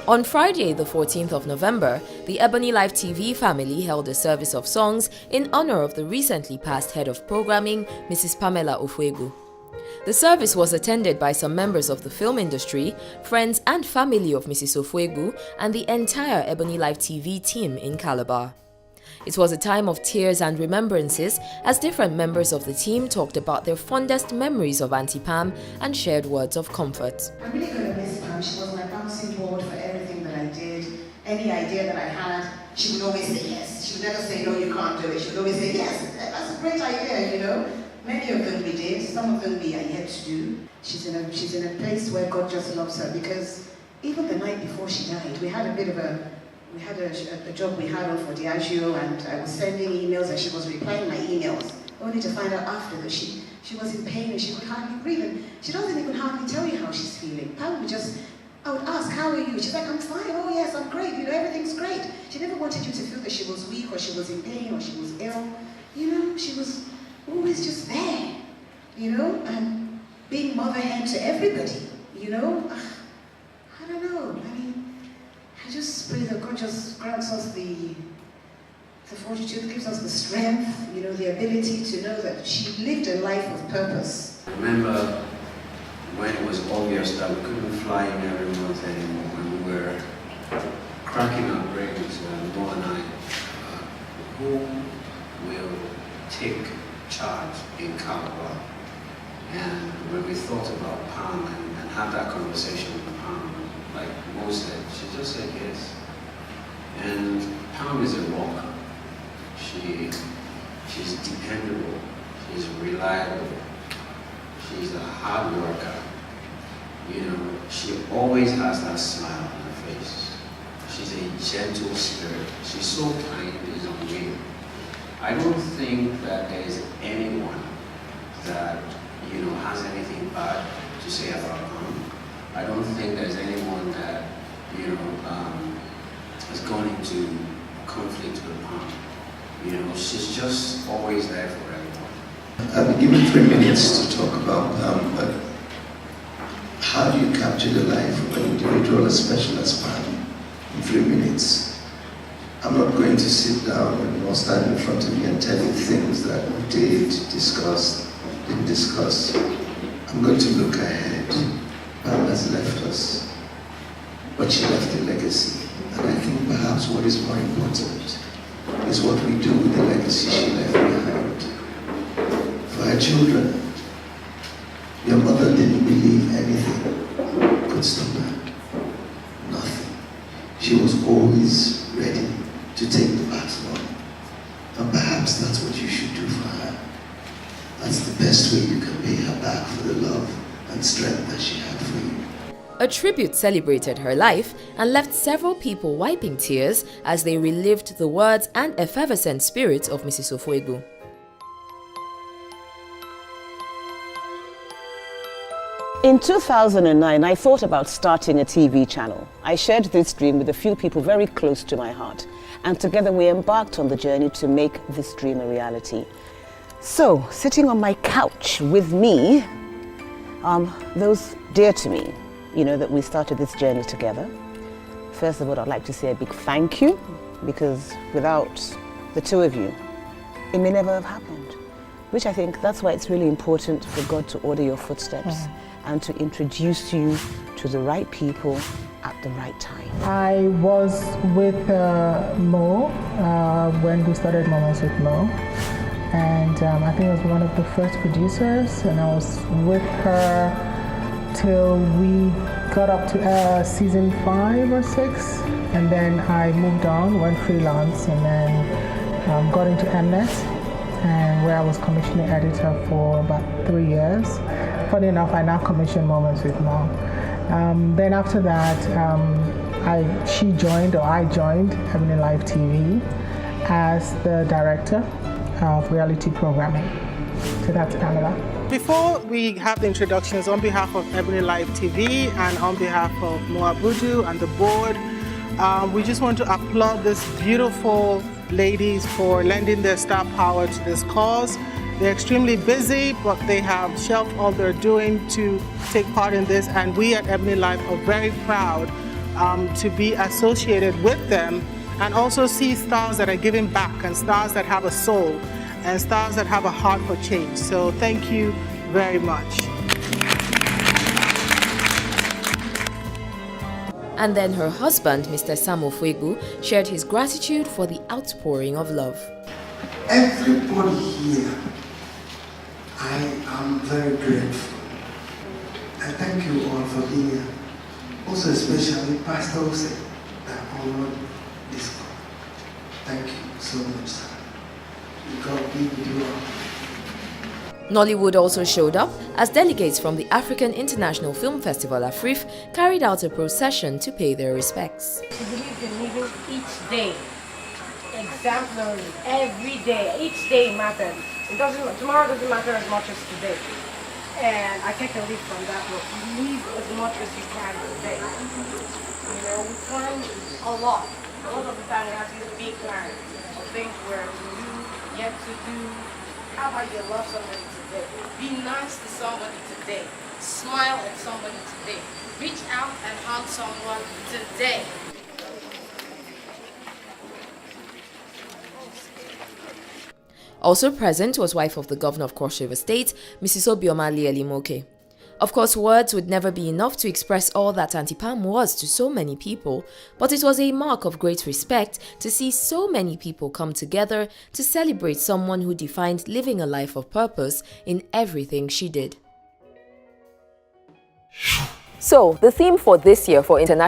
On Friday, the 14th of November, the Ebonylife TV family held a service of songs in honor of the recently passed head of programming, Mrs. Pamela Ofoegbu. The service was attended by some members of the film industry, friends and family of Mrs. Ofoegbu, and the entire Ebonylife TV team in Calabar. It was a time of tears and remembrances as different members of the team talked about their fondest memories of Auntie Pam and shared words of comfort. I'm really going to miss Pam. She was my bouncing board for everything that I did. Any idea that I had, she would always say yes. She would never say, no, you can't do it. She would always say, yes, that's a great idea, you know. Many of them we did, some of them we are yet to do. She's in a place where God just loves her, because even the night before she died, we had a job we had on for Diageo, and I was sending emails and she was replying my emails, only to find out after that she was in pain and she could hardly breathe, and she doesn't even hardly tell you how she's feeling. I would ask, how are you? She's like, I'm fine, oh yes, I'm great, you know, everything's great. She never wanted you to feel that she was weak or she was in pain or she was ill. You know, she was always just there, you know, and being mother hen to everybody, you know. I don't know, I mean, I just pray that God just grants us the fortitude, gives us the strength, you know, the ability to know that she lived a life of purpose. I remember when it was obvious that we couldn't fly in every month anymore, when we were cracking our brains, Mo and I, who will take charge in Calabar? And when we thought about Pam and had that conversation with Pam, like Mo said, she just said yes. And Pam is a rock. She's dependable, she's reliable, she's a hard worker. You know, she always has that smile on her face. She's a gentle spirit. She's so kind, it's unreal. I don't think that there is anyone that, you know, has anything bad to say about Pam. I don't think there's anyone that, you know, has gone into conflict with Pam. You know, she's just always there for everyone. I've been given 3 minutes to talk about Pam, but how do you capture the life of an individual as special as Pam in 3 minutes? I'm not going to sit down and stand in front of you and tell you things that we did, discussed, didn't discuss. I'm going to look ahead. Pam has left us, but she left a legacy. And I think perhaps what is more important is what we do with the legacy she left behind. For her children, your mother didn't believe anything could stop her. Nothing. She was always ready to take the battle on. And perhaps that's what you should do for her. That's the best way you can pay her back for the love and strength that she had for you. A tribute celebrated her life and left several people wiping tears as they relived the words and effervescent spirit of Mrs. Ofoegbu. In 2009, I thought about starting a TV channel. I shared this dream with a few people very close to my heart, and together we embarked on the journey to make this dream a reality. So, sitting on my couch with me, those dear to me, you know, that we started this journey together. First of all, I'd like to say a big thank you, because without the two of you, it may never have happened. Which I think that's why it's really important for God to order your footsteps and to introduce you to the right people at the right time. I was with Mo when we started Moments with Mo, and I think I was one of the first producers, and I was with her till we got up to season 5 or 6, and then I moved on, went freelance, and then got into MEC, and where I was commissioning editor for about 3 years. Funny enough, I now commission Moments with Mo. Then after that, I joined Ebonylife TV as the director of reality programming. So that's Pamela. Before we have the introductions, on behalf of Ebonylife TV and on behalf of Ofoegbu and the board, we just want to applaud these beautiful ladies for lending their star power to this cause. They're extremely busy, but they have shelved all they're doing to take part in this, and we at Ebonylife are very proud to be associated with them and also see stars that are giving back and stars that have a soul and stars that have a heart for change. So thank you very much. And then her husband, Mr. Sam Ofoegbu, shared his gratitude for the outpouring of love. Everybody here, I am very grateful. And thank you all for being here. Also especially Pastor Ose that honored this call. Thank you so much, sir. God be with you all. Nollywood also showed up as delegates from the African International Film Festival AFRIF carried out a procession to pay their respects. She believes in living each day exemplary, every day. Each day matters. Tomorrow doesn't matter as much as today. And I take a leaf from that book. Live as much as you can today. You know, we plan a lot. A lot of the time we have these big plans of things we're to do, yet to do. How about you love somebody today? Be nice to somebody today. Smile at somebody today. Reach out and hug someone today. Also present was wife of the governor of Cross River State, Mrs. Obioma Lielimoke. Of course, words would never be enough to express all that Auntie Pam was to so many people, but it was a mark of great respect to see so many people come together to celebrate someone who defined living a life of purpose in everything she did. So, the theme for this year for International